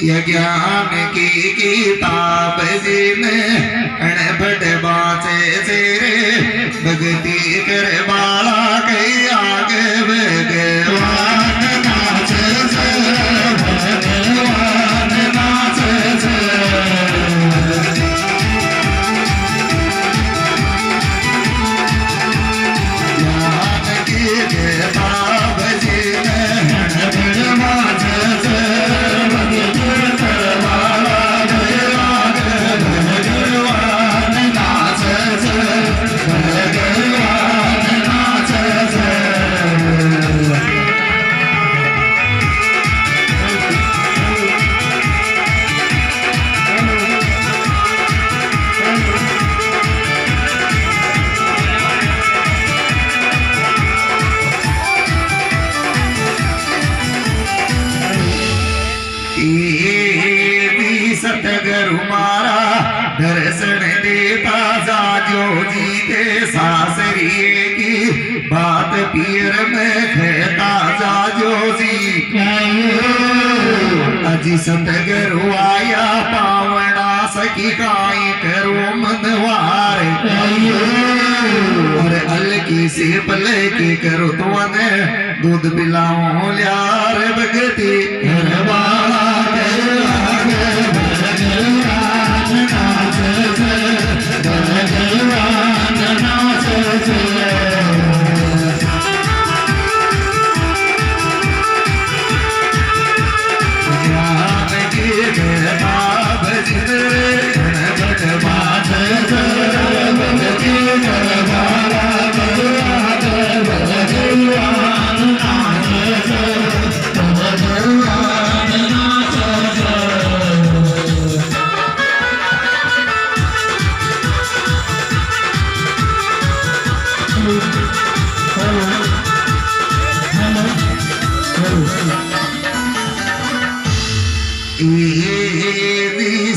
ये ज्ञान की किताब जिन अणपढ़ बाचे तेरे भक्ति कर बाला के आगे भगवान नाच भगवान नाच ज्ञान की किताब जिन अणपढ़ बाचे सतगुरु मारा दर्शन देता जाजो जीते सासरिए की बात पीर में कहता जाजो जी अजी सतगुरु आया पावना सकी काई करो मनवार और अलकी से पले के करो तो दूध पिलाओ लियार भगती घरवाला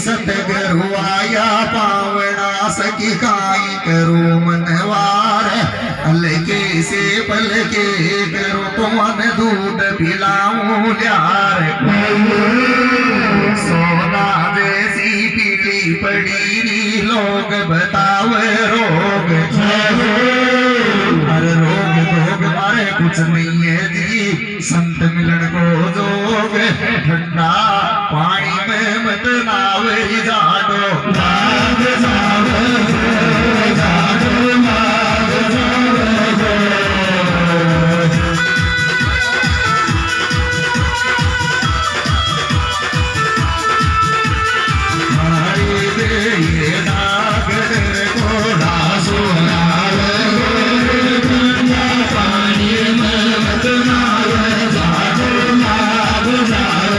सतगुरु आया पावना सकी काई करो मनवार अलके से पलके करो तुमन दूध पिलाऊं ल्यार सोना जैसी पीली पड़ी लोग बताव रोग हर रोग भोग मारे कुछ नहीं है जी संत मिलन को जोग ठंडा पानी में मत नावे जाडो नाग जाडो जाडो नाग जाडो हमारी ये नाग को दासो नाग पानी में मत नावे जाडो नाग जाडो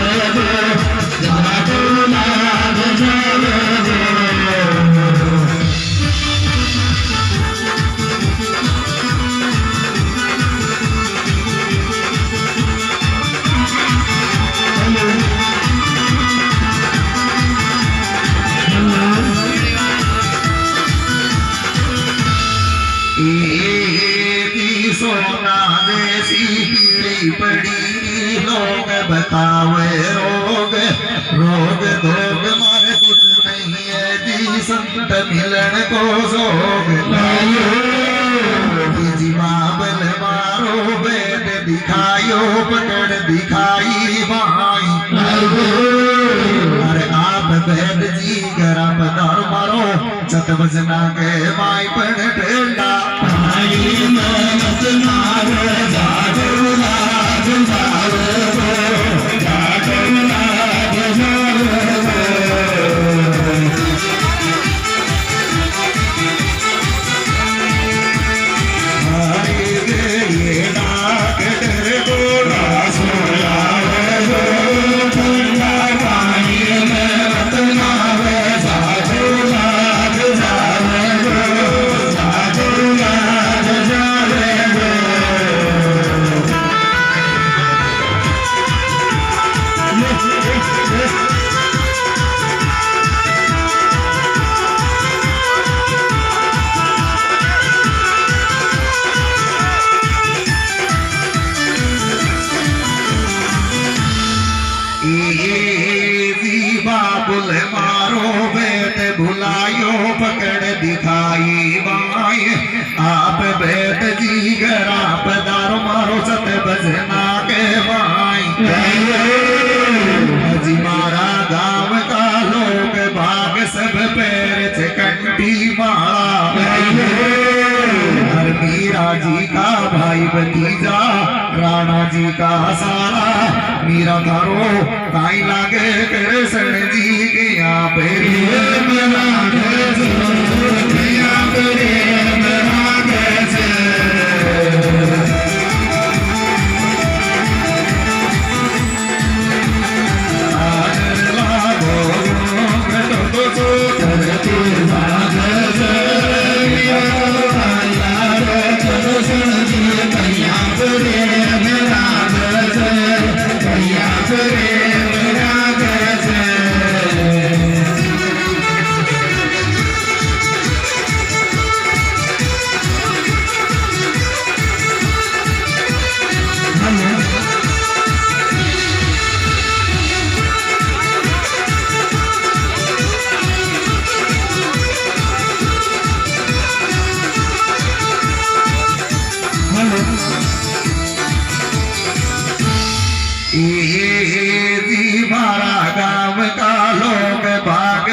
सोना जैसी पीली पड़ी लोग बतावे रोग रोग धोग मारे कुछ नहीं है जी संत मिलन को जोग जी बल मारो वेद दिखायो पकड़ दिखाई भाई अरे आप वेद जी गरा पदार मारो चत बजना के माई पण ठेला मत मारो जागो लाग जागो जागो लाग हमारी ये नाक डर को रासो लागे ठंडा पानी में मत नावे जागो लाग जागो बुल मारो बेट भुलायो पकड़ दिखाई बाई आप बेट जी घर आप दारो मारो सत बजना के बाई अजी मारा गाँव का लोग भाग सब पैर से कंठी माला मीरा जी का भाई भतीजा राणा जी का साला मीरा थारो काई लागे कृष्ण जी के यहाँ पे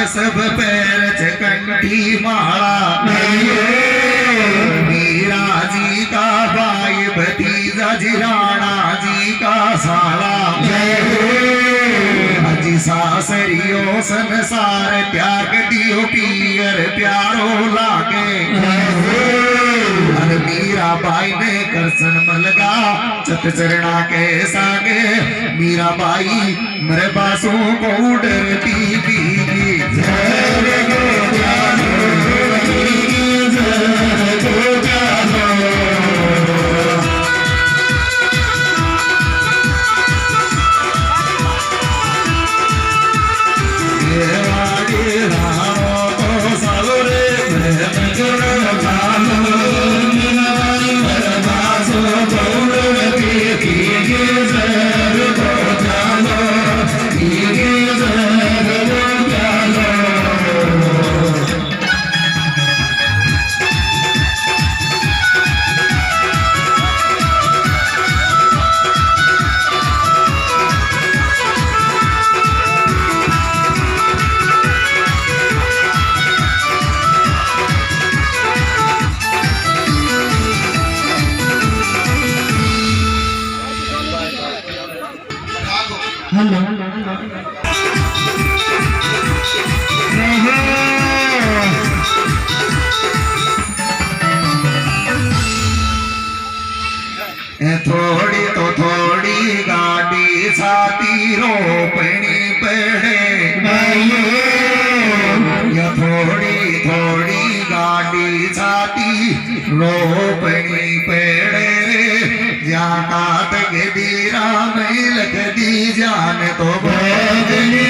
सब पैर कंठी माला मीरा जी का भाई भतीजा जी राणा जी का साला अजी सासरियो संसार त्याग दियो पियर प्यारो लागे मीरा बाई ने करसन मलगा चत चरणा के सागे मीरा बाई मरे बासों को डरती बीगी थोड़ी तो थोड़ी गाड़ी छाती रोपनी पड़े या थोड़ी थोड़ी गाड़ी छाती रोपनी पड़े जाना तक दीरा में लग दी जान तो भोगनी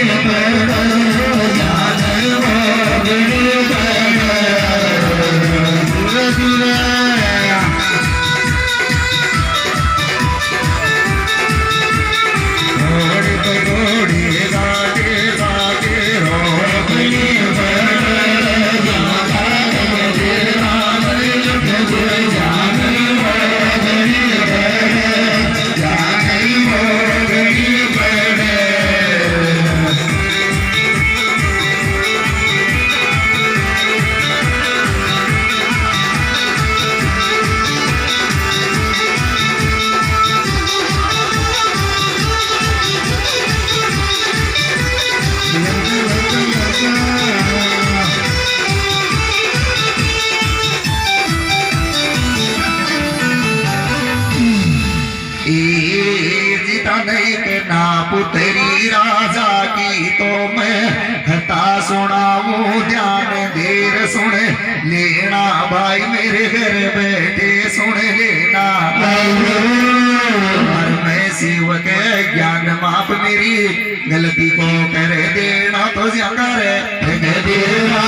पुत्री राजा की तो मैं कथा सुनाऊं ध्यान देर सुन लेना भाई मेरे घर बैठे सुन लेना और मैं शिव के ज्ञान माप मेरी गलती को कर देना तो कर देना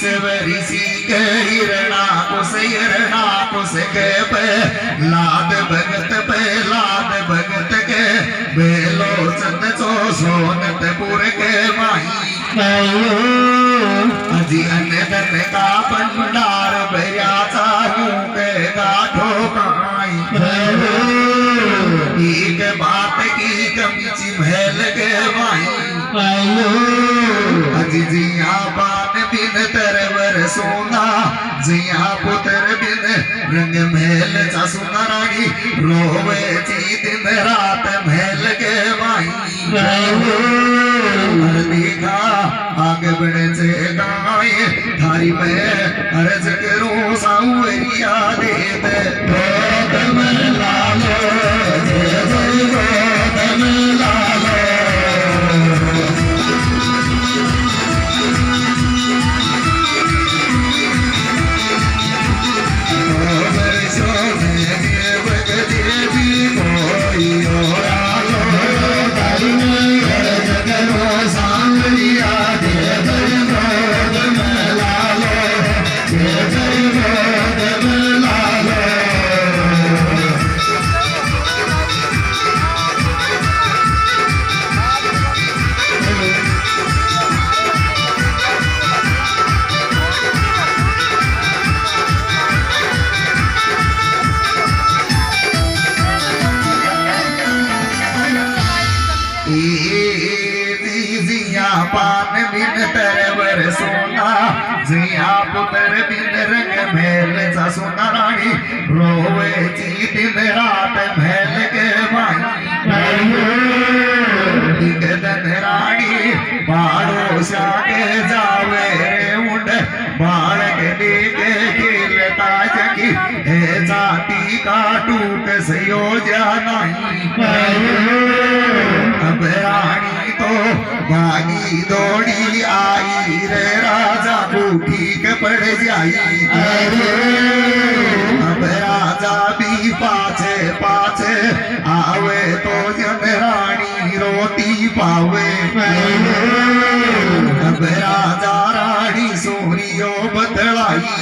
ईश्वरी सी हिरणा कुश के पे लाद भगत के बेलो चंद चो सोनत पुर के माई अजी अन्य धन का भंडार भैया चाहू के गाठो काई एक बात की कमी महल के माई अजी जिया बान बिन तरवर सोना जिया पुत्र बिन रंग महल चा सुना रानी रोवे जी दिन रात महल के माई देखा आगे बढ़े से गाय थारी में अर्ज करो साउरिया दे दे गोदम लालो जय जय गोदम लालो पान बिन तरवर सोना जिया पुत्र बिन रंग महल चा सोना रानी रोवे जी दिन रात महल के माई दिगदन रानी बाड़ो के जावे रे उंड बालक देखे खेलता जगी हे जाति का टूक सयोजा नहीं अब रानी तो भागी दौड़ी आई रे राजा को ठीक पड़ जाई अब राजा भी पाछे पाछे आवे तो जब रानी रोटी पावे अब राजा रानी सोरियो बदलाई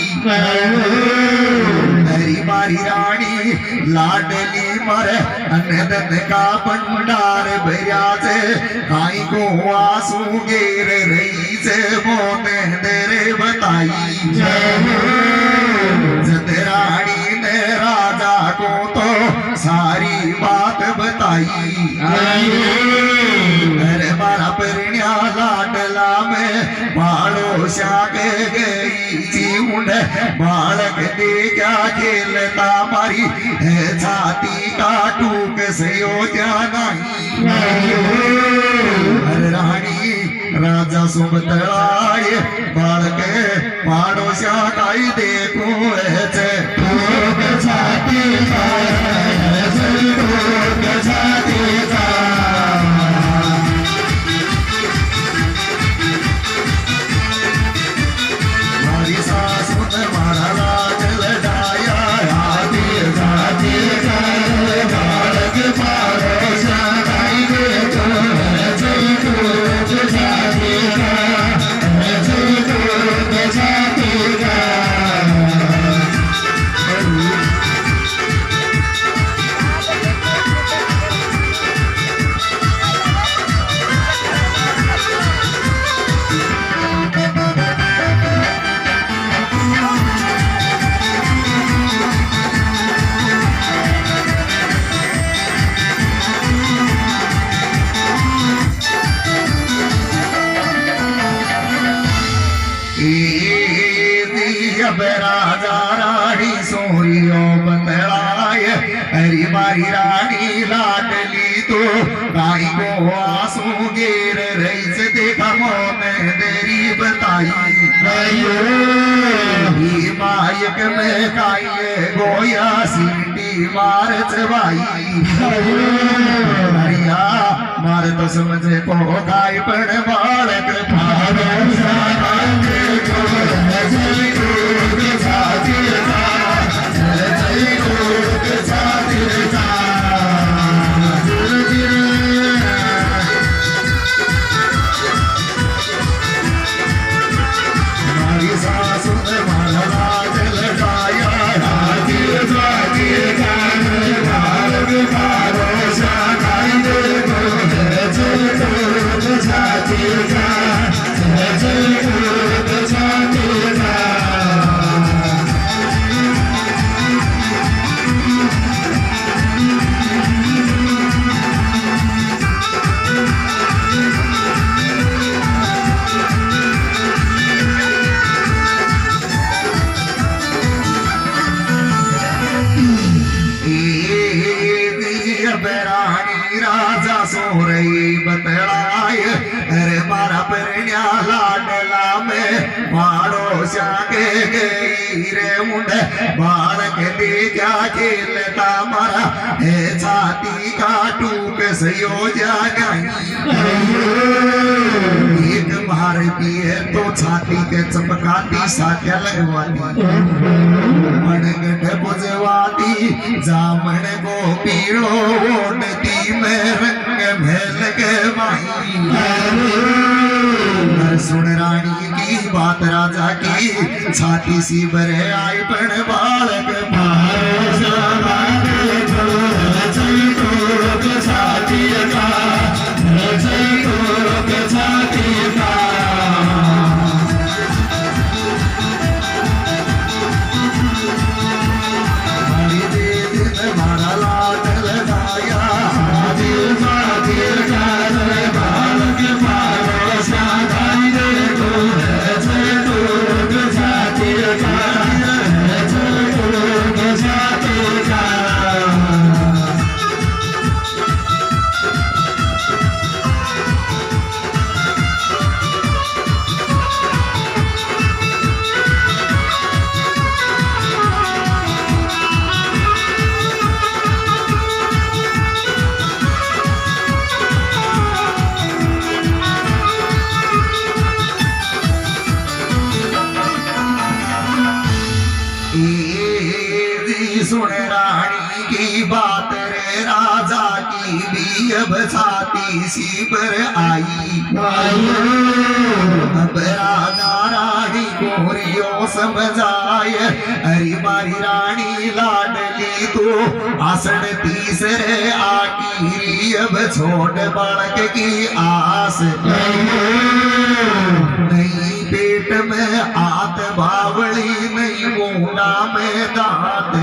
हरी मारी रानी लाडली मरे अनदन का भंडार भरिया से काई को आंसू गिर रही से मोते तेरे बताई जत रानी ने राजा को तो सारी बात बताई अरे मारा परिण्या लाडला में बाड़ो शाके गई जीवन बालक देखा खेलता मारी है छाती का टूक से यो नहीं रानी राजा सुभद्राय बालक बाड़ो शाकाई देखो ऐसे टूक छाती का टूक छाती का अब राजा रानी सोरियो बतलाय हरी मारी रानी लाडली तो गाई को आंसू गिर रही से देखा मोने देरी बताई मायक में काये गोया सीटी मार चबाई हरिया मार तो समझे को गाय पण बालक फाड़ो परोसा के गई रे मुंडे बालक दे क्या खेलता मारा है छाती का टूक सयो जागाई एक बार पिए तो छाती के चमकाती साथ्या लगवाती मनगढ़ बुझवाती जामन को पीड़ो ओढ़ती में रंग महल के माही सुन रानी की बात राजा की छाती सी भरे आई पण बालक छाती का सुन रानी की बात रे राजा की भी अब छाती सी पर आई अब राजा रानी गोरियो समझाए अरे मारी रानी लाडली तो आसन तीसरे आकी अब छोट बालक की आस नहीं पेट में आत बावली नहीं मोड़ा में दांत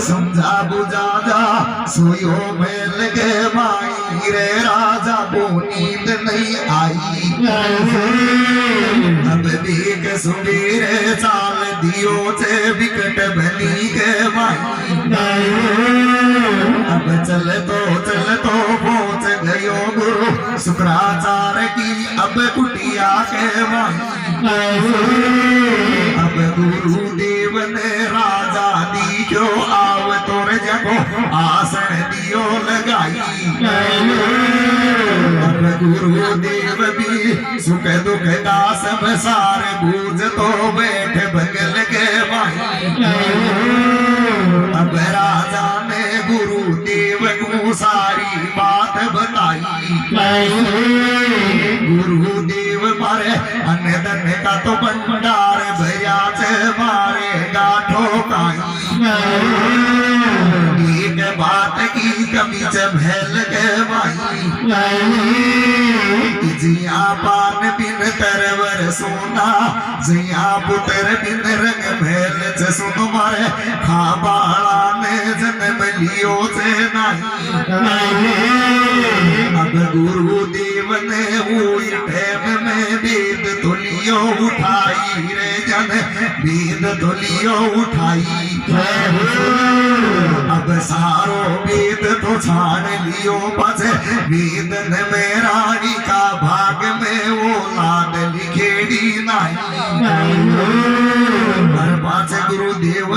समझा बुझा जा सोयो में लगे माई रे राजा को नींद नहीं आई अब देख सुबेरे चाल दियो से विकट बनी के माई अब चल तो पहुंच गयो गुरु शुक्राचार्य की अब कुटिया के माई अब गुरुदेव ने राजा दी जो आव तोर जगो आसन दियो लगाई अब गुरुदेव भी सुख दुख का सब सार बूझ तो बैठ बगल के माई अब राजा ने गुरुदेव को सारी बात बताई गुरुदेव मारे अन्य धन का तो भंडार भैया से मारे गाठो एक बात की कमी महल के माई जिया पान बिन तरवर सोना जिया पुत्र बिन रंग महल से सुन मारे खाबाड़ा ने जन्म लियो से नहीं अब गुरुदेव ने हुई टाइम में वेद तो लियो उठाई रे जन वेद तो लियो उठाई अब सारो वेद तो छान लियो पछे वेद में रानी का भाग में वो लाद लिखेड़ी नहीं पर पाछे गुरुदेव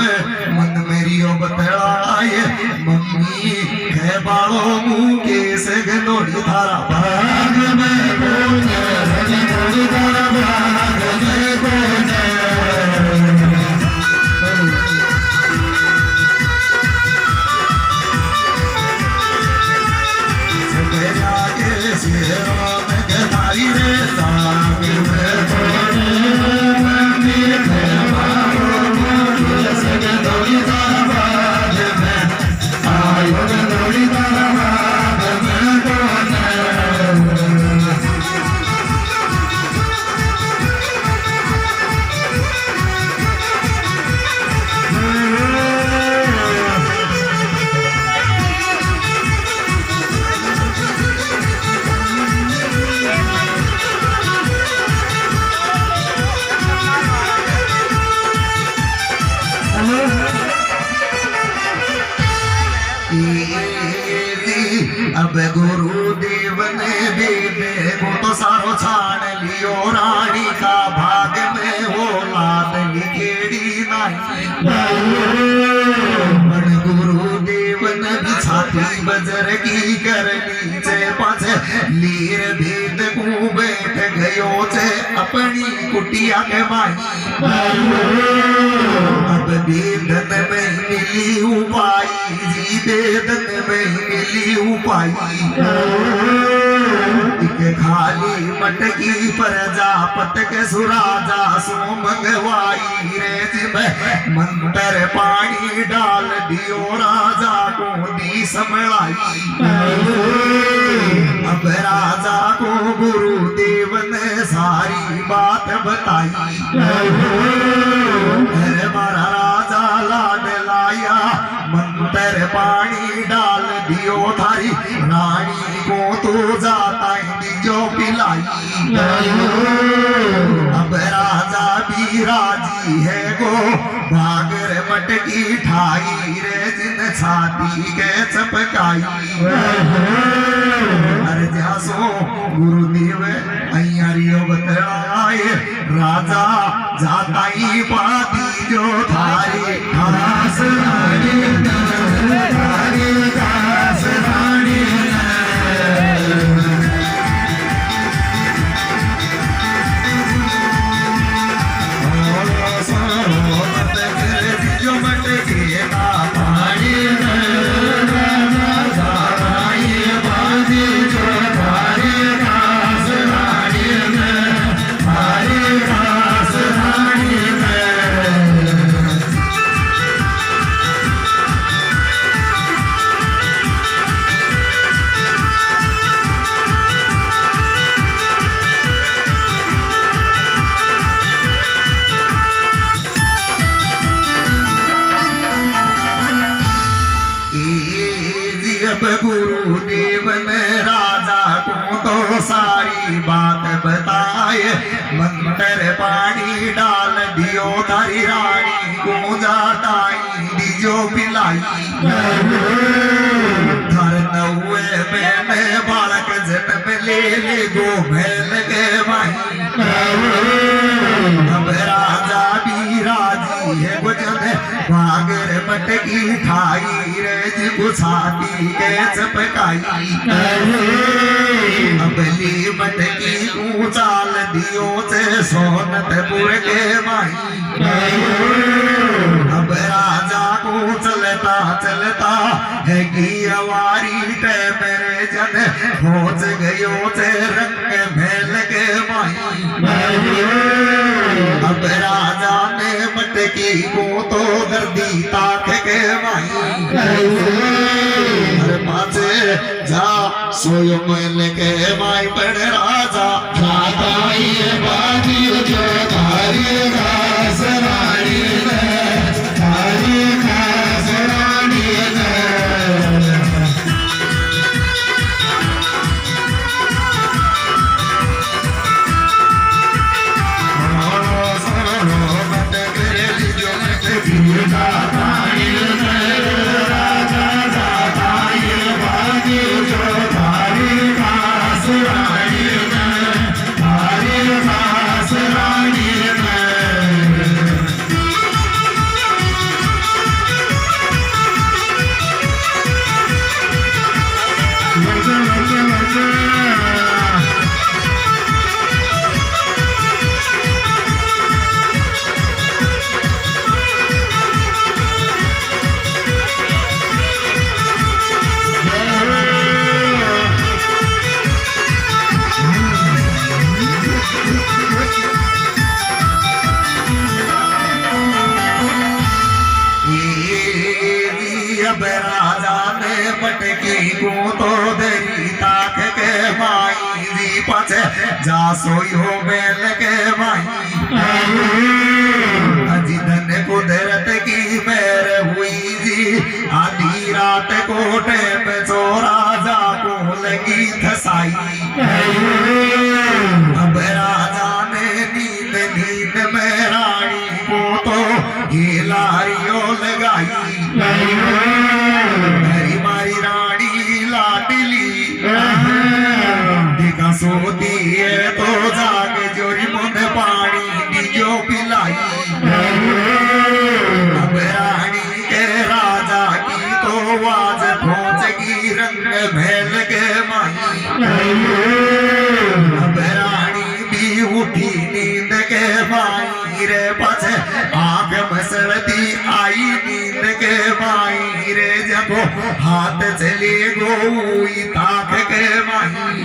मन मेरियो बतलाए मम्मी है बालो मुँह के से गनोड़ी थारा भाग में बोझे गनोड़ी थारा भाग में बोझे अब गुरुदेव ने वेद को तो सारो छान लियो रानी का भाग बैठी बजर की करनी चे पाछे लीर भेद को बैठ गयो चे अपनी कुटिया के माही अब बेदन में मिली उपाई जी बेदन में मिली उपाई एक खाली मटकी पर जापत के सुराजा सो मंगवाई रे जिब मंत्र पानी डाल दियो राजा को दी संभलाई अब राजा को गुरुदेव ने सारी बात बताई मारा राजा लाड लाया मंत्र पानी डाल दियो थारी रानी को तो जाता जो पिलाई अब राजा भी राजी है गो भागर मटकी ठाई रे जिन छाती के चपकाई अरे जासो गुरुदेव अय्यारियो बतलाए राजा जाता ही पाती जो थारी खास रानी थारी खास रानी गुरुदेव ने राजा को तो सारी बात बताए मंत्र पानी डाल दियो थारी रानी को जाताई दिजो पिलाई धर नौए में बालक जन्म ले गो भैल के माही अब राजा भी राजी है गुजर भागर मटकी ठाई रे जिगु छाती के चपकाई अबली मटकी को चाल दियो से सोनतपुर के माही अब राजा को चलता चलता है कि अवारी मेरे जन पहुंच गयो से रंग भेल के माही अब राजा ने मटकी को तो गर्दी ताक के माही पाचे जा सोयो मैल के माई पर राजा जाता ही बाजी जो धारी घास रानी धारी घास रानी अब राजा ने मटकी को तो दरी ताक के माई जी पाछे जा सोयो बेल के माई अजिधन कुदरत की मेर हुई जी आधी रात को टेप चो राजा को लगी थसाई अब राजा ने नींद नींद में रानी को तो हिलारियों लगाई मेरी मारी रानी लाडली देखा सोती है तो जाके जोरी मुंह पानी जो पिला माई रे पाछे आग मसलती आई नींद के माई रे जब हाथ चले गोई ताक के माई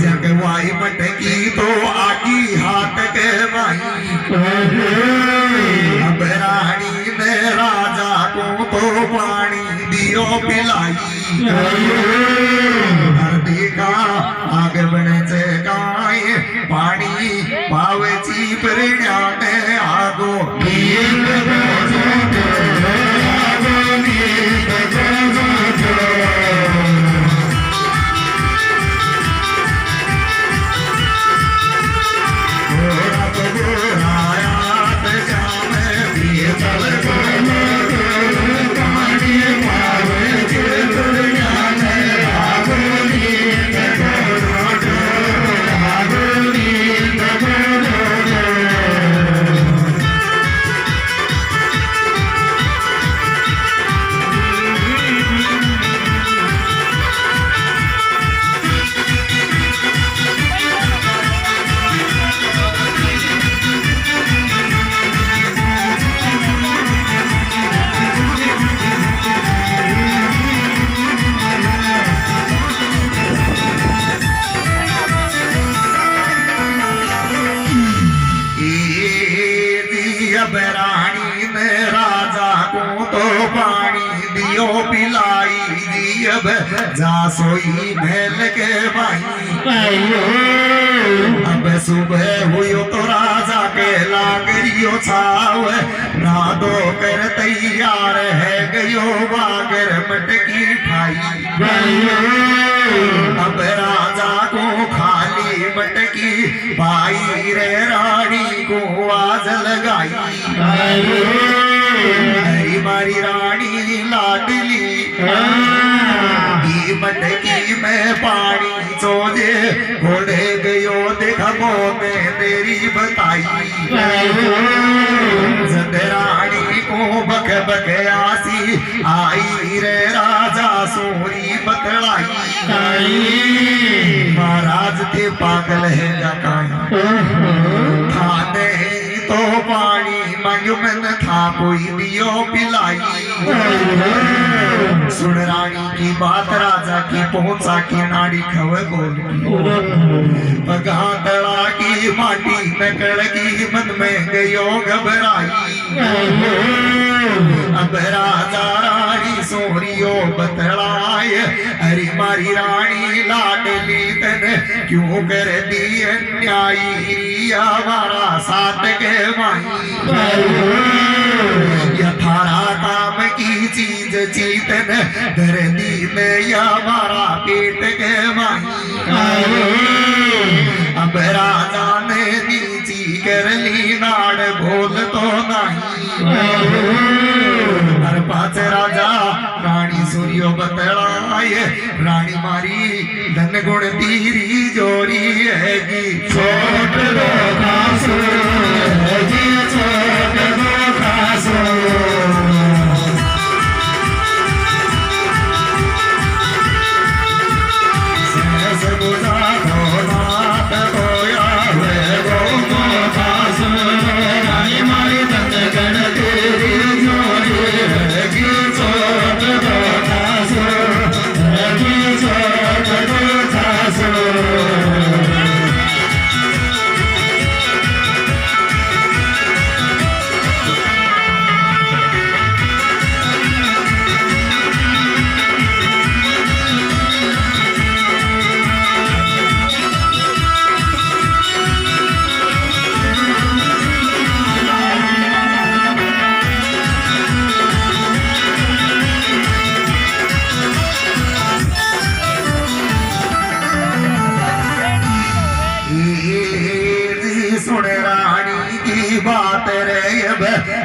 जगवाई मटकी तो आगी हाथ के माई अब रानी ने राजा को तो पानी दियो पिलाई धरती का आग बने से गाय पानी पावची परिण्याने आगो रानी ने राजा को तो पानी दियो पिलाई दी अब जा सोई महल के भाई अब सुबह हुई तो राजा के लागरियो छाव ना दो कर तैयार है गयो बागर मटकी ठाई अब राजा को खाली मटकी भाई रे रानी को आज लगाई हरी मारी रानी लाडली मटकी में पानी चोजे घोड़े गयो देखो ने तेरी बताई जब रानी को बक बक आसी आई रे राजा सोरी बतलाई महाराज थे पागल है खाने तो पानी मांगो मन था कोई दियो पिलाई सुन रानी की बात राजा की पहुंचा की नाड़ी खव बोल पगादड़ा की माटी नकड़ की मन में गयो घबराई अब राजा रानी सोरियो बतलाए अरे मारी रानी लाडली तन क्यों कर दी अन्यायी हमारा साथ के माई यथारा काम की चीज चीतन धरती में या हमारा पेट के माई अब राजा ने नीची कर ली नाड़ बोल तो नहीं हर पाँच राजा रानी सूर्यो बतलाए रानी मारी धन गुण तीरी जोरी है कि छोट दो खासो जी छोट दो खासो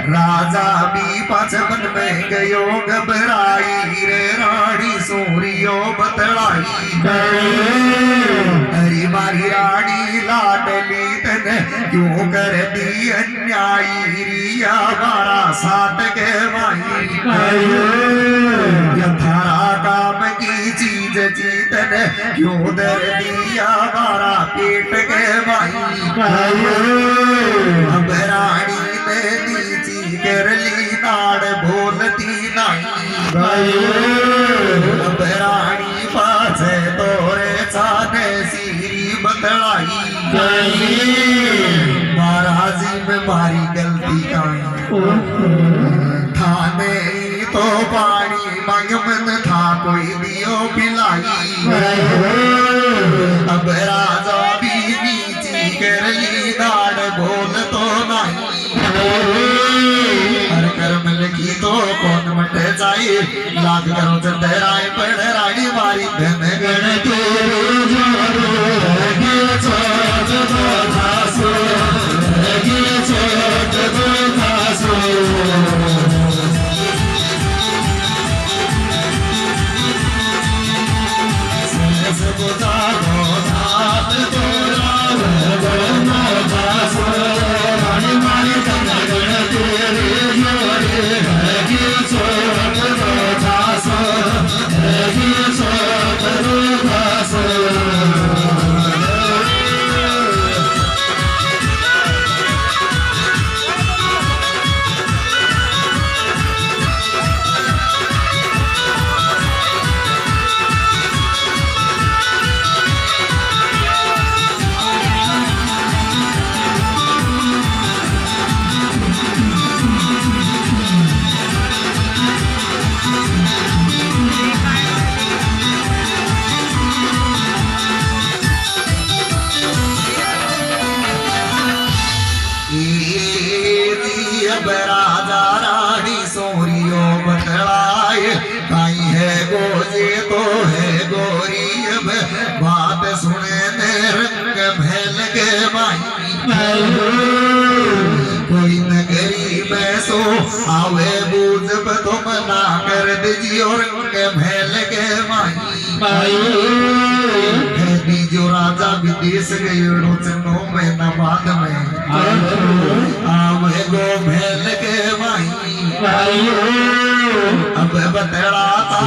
राजा भी पचपन में गयो घबराई रे रानी सूरियो बतलाई हरी मारी रानी लाडली तन क्यों कर दी अन्यायी रिया हमारा साथ के माई यथारा काम की चीज चीतन क्यों दर दिया हमारा पेट के माई में मारी गलती काई थाने तो पानी मांग मन था कोई दियो पिलाई अब राजा भी नीची करली दाड़ बोल तो नहीं हर कर्म लिखी तो कौन मट जाए लाग करो चंदराय पढ़ रानी मारी धन गण तेरे जानो गे छोट तो धासो गे छोट तो धासो सब जानो धात तो राव गणो धासो रानी मारी धन गण तेरे जोरे गे छोट तो धासो गे छोट तो धासो अब राजा रानी सोरियो बतलाए काई है गोजे तो है गोरी अब बात सुने ने रंग महल के माई कोई नगरी में सो आवे बूझ तो मना कर दीजियो रंग महल के माई जो राजा विदेश गयो चनो में न बाद में आवे गो महल के माई अब बतलाता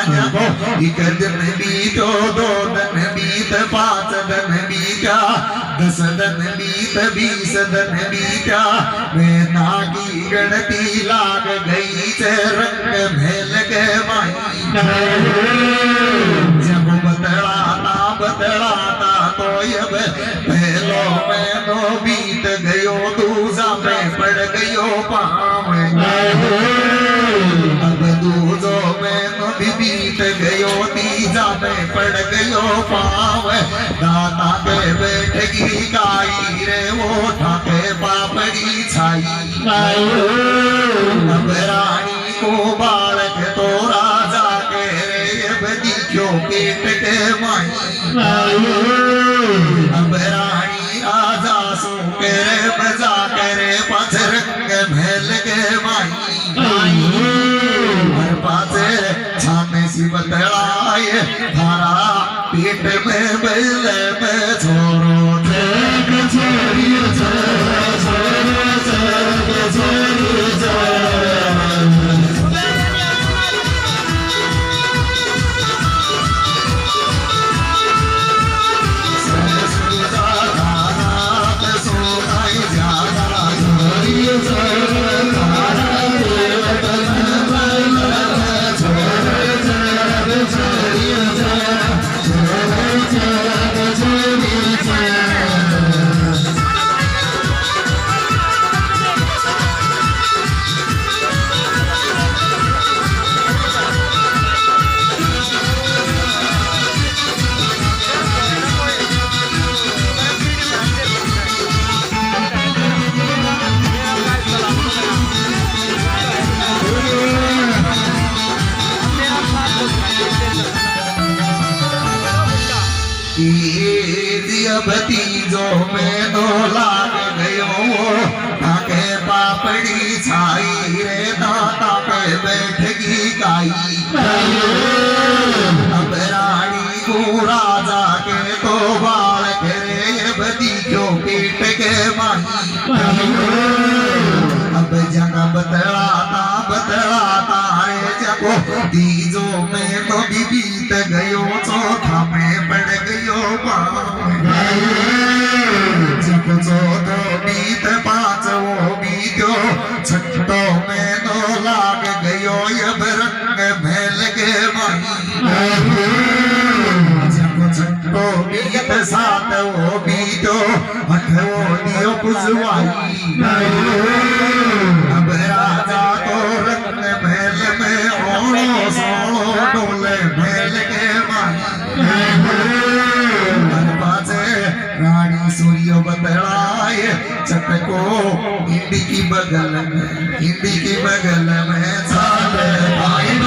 जबो एक दिन बीतो 2 दिन बीत 5 दिन बीता 10 दिन बीत 20 दिन बीता मैं ना की गणती लाग गई चे रंग महल के माई जब बतलाता तो अब पहलो में तो बीत गयो दूजा में पड़ गयो पाँव अब दूजो में तो भी बीत गयो तीजा में पड़ गयो पाँव दाता के बैठगी गाई रे वो ठाके पापड़ी छाई अब रानी को बालक तो राजा के रे अब दिखो पेट के माई अब रानी राजा सो करे बजा करे पाछ रंग महल के माई हर पासे छाने सी बतलाए धारा पेट में बैल में छोरो देख छोरी भतीजो में दो लाग गयो ठाके पापड़ी छाई रे दाता पे बैठगी गाई अब रानी को राजा के तो बाल करे भतीजो पीट के माई अब जगह बतलाता रे जगो तीजो में तो भी बीत गयो चौथा में पड़ गयो जब चौथो बीत 5 वो बीतो छठो में तो लाग गयो अब रंग महल के माई जब छठो बीत 7 वो बीतो 8 दियो खुजवाई अब राजा तो रत्न महल में ओणो सोणो डोले महल के पाचे रानी सूर्य बतलाए चटको इंडी की बगल में साले भाई